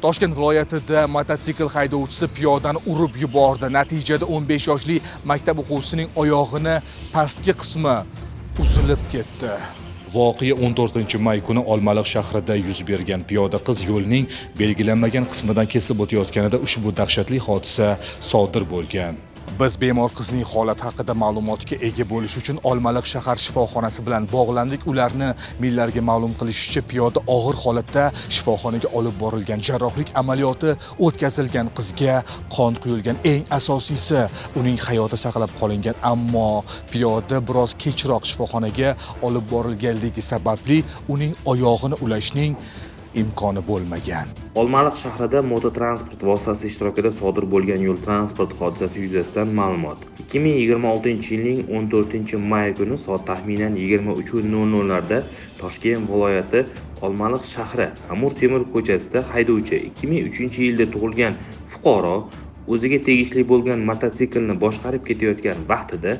Toshkent viloyatida mototsikl haydovchisi piyodani urib yubordi. Natijada 15 yoshli maktab o'quvchisining oyog'ini pastki qismi uzilib ketdi. Voqea 14-may kuni Olmaliq shahrida yuz bergan. Piyoda qiz yo'lning belgilanmagan qismidan kesib o'tayotganida ushbu dahshatli hodisa sodir bo'lgan. Biz bemor qizning holati haqida ma'lumotga ega bo'lish uchun Olmaliq shahar shifoxonasi bilan bog'landik. Ularni millarga ma'lum qilishicha, piyoda og'ir holatda shifoxonaga olib borilgan. Jarrohlik amaliyoti o'tkazilgan. Qizga qon quyilgan. Eng asosiysi, uning hayoti saqlab qolingan, ammo piyoda biroz kechroq shifoxonaga olib borilganligi sababli uning oyog'ini ulashning imkoni bo'lmagan. Olmaliq shahrida mototransport vositasi ishtirokida sodir bo'lgan yo'l transport hodisasi yuzasidan ma'lumot. 2026-yilning 14-may kuni soat taxminan 23:00 larda Toshkent viloyati Olmaliq shahri Amur Temur ko'chasida haydovchi 2003-yilda tug'ilgan fuqaro o'ziga tegishli bo'lgan mototsiklni boshqarib ketayotgan vaqtida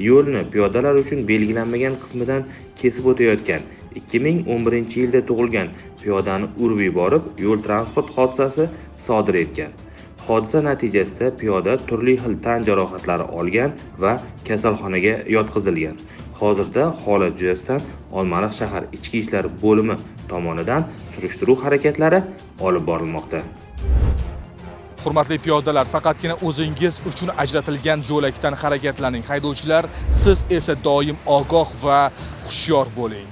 yo'lni piyodalar uchun belgilanmagan qismidan kesib o'tayotgan 2011-yilda tug'ilgan piyodani urib yuborib, yo'l transport hodisasi sodir etgan. Hodisa natijasida piyoda turli xil tan jarohatlari olgan va kasalxonaga yotqizilgan. Hozirda holat yuzasidan Olmaliq shahar Ichki ishlar bo'limi tomonidan surishtiruv harakatlari olib borilmoqda. Hurmatli piyodalar, faqatgina o'zingiz uchun ajratilgan yo'lakdan harakatlaning. Haydovchilar, siz esa doim ogoh va hushyor bo'ling.